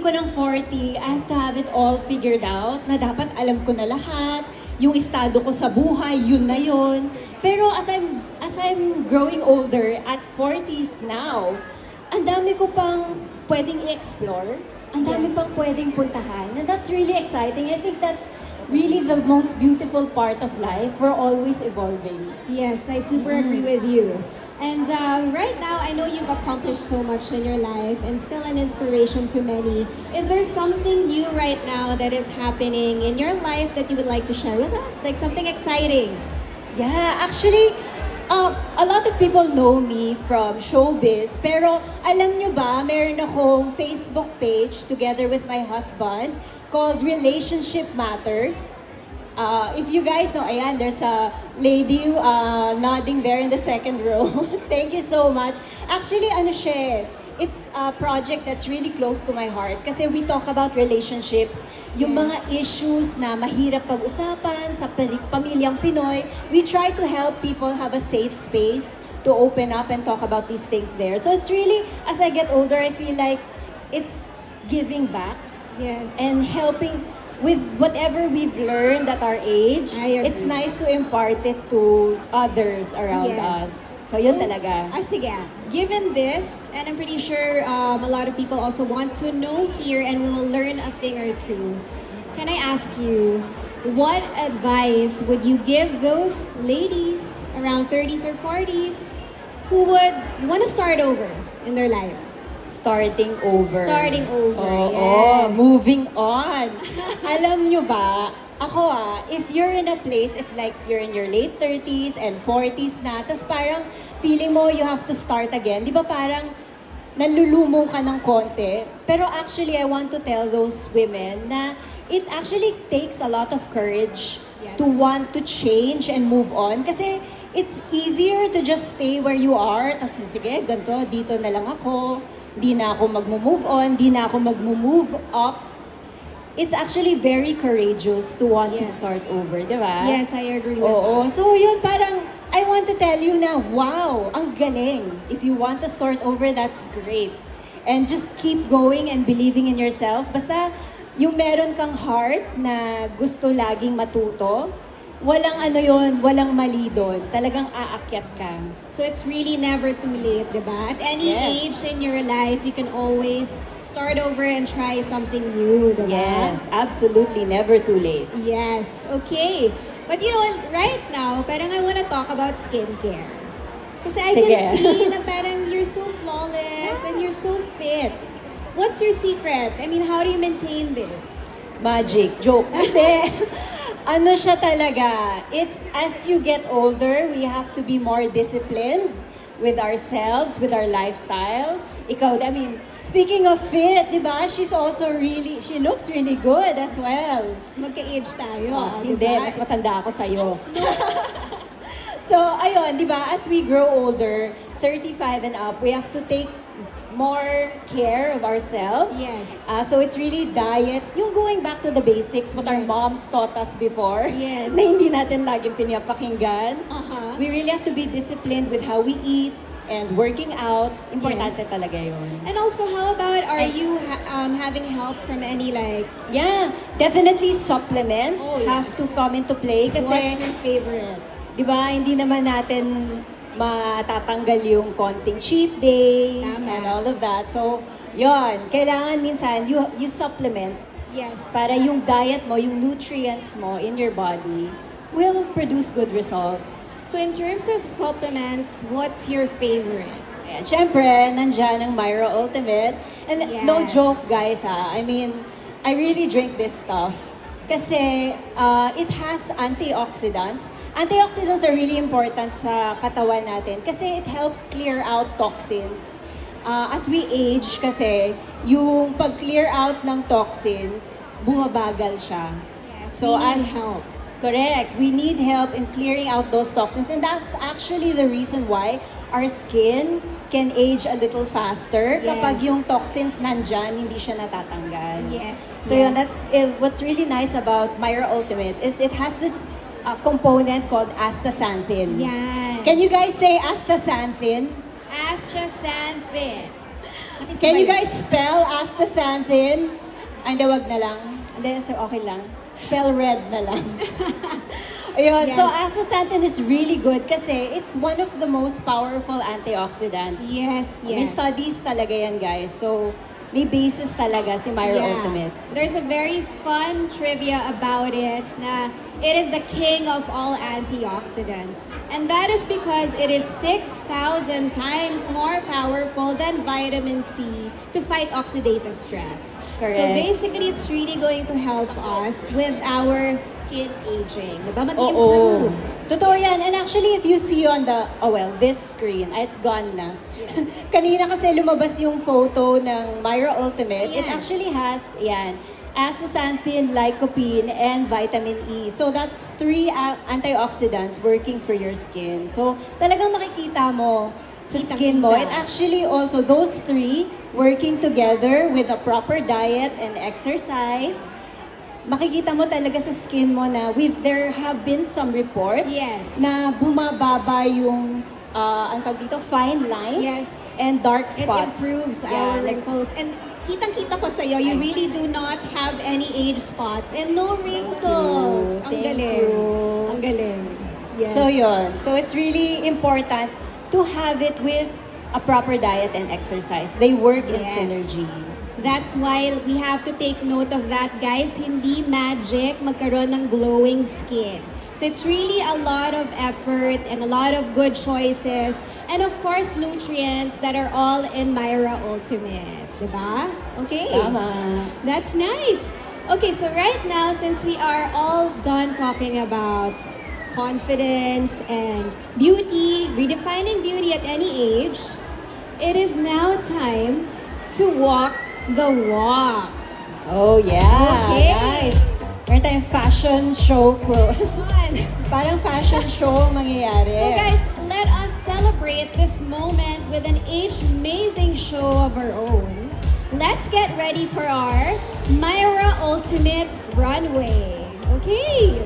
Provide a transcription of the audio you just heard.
ko ng 40, I have to have it all figured out, na dapat alam ko na lahat, yung estado ko sa buhay, yun na yun. Pero as I'm growing older, at 40s now, ang dami ko pang pwedeng i-explore, ang dami Yes. pang pwedeng puntahan, and that's really exciting. I think that's really the most beautiful part of life. We're always evolving. Yes, I super agree with you. And right now, I know you've accomplished so much in your life and still an inspiration to many. Is there something new right now that is happening in your life that you would like to share with us? Like something exciting? Yeah, actually, a lot of people know me from showbiz, pero alam nyo ba, meron akong Facebook page together with my husband called Relationship Matters. If you guys know, ayan, there's a lady nodding there in the second row. Thank you so much. Actually, ano siya, it's a project that's really close to my heart kasi we talk about relationships, yung Yes. mga issues na mahirap pag-usapan sa pamilyang Pinoy. We try to help people have a safe space to open up and talk about these things there. So it's really, as I get older, I feel like it's giving back Yes. and helping with whatever we've learned at our age. I agree. It's nice to impart it to others around Yes. us. So yun talaga. Sige. Given this, and I'm pretty sure a lot of people also want to know here and we will learn a thing or two. Can I ask you, what advice would you give those ladies around 30s or 40s who would want to start over in their life? Starting over. Starting over, Oo, yes. moving on. Alam nyo ba, ako if you're in a place, if like you're in your late 30s and 40s na, tas parang feeling mo you have to start again, di ba parang nalulumo ka ng konti? Pero actually, I want to tell those women na it actually takes a lot of courage Yes. to want to change and move on. Kasi it's easier to just stay where you are, tas sige, ganito, dito na lang ako, di na ako mag-move on, di na ako mag-move up. It's actually very courageous to want to Yes. start over, di ba? Yes, I agree with Oo. that. So yun, parang, I want to tell you na, wow, ang galing. If you want to start over, that's great. And just keep going and believing in yourself. Basta, yung meron kang heart na gusto laging matuto, walang ano yun, walang mali doon. Talagang aakyat ka. So it's really never too late, diba? At any Yes. age in your life, you can always start over and try something new, diba? Yes, absolutely, never too late. Yes, okay. But you know, right now, parang I wanna talk about skincare. Kasi I Sige. can see na parang you're so flawless and you're so fit. What's your secret? I mean, how do you maintain this? Magic. Joke. Hindi. Ano siya talaga? It's as you get older, we have to be more disciplined with ourselves, with our lifestyle. Ikaw, I mean, speaking of fit, di ba? She looks really good as well. Magka-age tayo, Hindi, diba? mas matanda ako sa'yo. So, ayun, di ba? As we grow older, 35 and up, we have to take more care of ourselves. Yes. So it's really diet, yung going back to the basics, what our Yes. moms taught us before, Yes. na hindi natin laging pinapakinggan. Uh-huh. We really have to be disciplined with how we eat and working out. Importante Yes. talaga yun. And also, how about, are you having help from any like, Yeah, definitely supplements Oh, have yes. to come into play kasi what's your favorite? di ba, hindi naman natin matatanggal yung konting cheat day Tama. and all of that. So, yon, kailangan minsan you supplement Yes. para yung diet mo, yung nutrients mo in your body will produce good results. So in terms of supplements, what's your favorite? Ayan, syempre, nandyan ang Myra Ultimate. And no Yes. joke, guys, ha. I mean, I really drink this stuff. Kasi it has antioxidants. Antioxidants are really important sa katawan natin kasi it helps clear out toxins. As we age kasi, yung pag-clear out ng toxins, bumabagal siya. Yes, So we need as- help. Correct. We need help in clearing out those toxins. And that's actually the reason why our skin can age a little faster kapag Yes. yung toxins nandyan, hindi siya natatanggal. Yes. So yun, that's what's really nice about Myra Ultimate is it has this component called astaxanthin. Yan. Can you guys say astaxanthin? Astaxanthin. Can you guys spell astaxanthin? Ay, hindi, wag na lang. Hindi, so okay lang. Spell red na lang. Ayun, Yes. so astaxanthin is really good kasi it's one of the most powerful antioxidants. Yes, May yes. studies talaga yan, guys. So, may basis talaga si Myra Ultimate. There's a very fun trivia about it na it is the king of all antioxidants. And that is because it is 6,000 times more powerful than vitamin C to fight oxidative stress. Correct. So basically, it's really going to help us with our skin aging. Diba? Mag-improve. Totoo yan. And actually, if you see on the, this screen, it's gone na. Kanina kasi lumabas yung photo ng Myra Ultimate. It Ayan. actually has, astaxanthin, lycopene, and vitamin E. So that's 3 antioxidants working for your skin. So talagang makikita mo sa skin mo. Kitang-kita. It actually also, those 3 working together with a proper diet and exercise, makikita mo talaga sa skin mo na there have been some reports Yes. na bumababa yung ang tawag dito, fine lines Yes. and dark It spots. improves Yeah, our like- wrinkles. And kitang-kita ko sa'yo, you really do not have any age spots and no wrinkles. Ang Thank galing. you. Ang galing. Yes. So yun. So it's really important to have it with a proper diet and exercise. They work in Yes. synergy. That's why we have to take note of that, guys. Hindi magic magkaroon ng glowing skin. So it's really a lot of effort and a lot of good choices. And of course, nutrients that are all in Myra Ultimate. Diba? Okay. Tama. That's nice. Okay, so right now, since we are all done talking about confidence and beauty, redefining beauty at any age, it is now time to walk the walk. Oh yeah, Okay. nice. Meron tayong fashion show pro. Fun. Parang fashion show ang mangyayari. So guys, let us celebrate this moment with an age-amazing show of our own. Let's get ready for our Myra Ultimate Runway. Okay.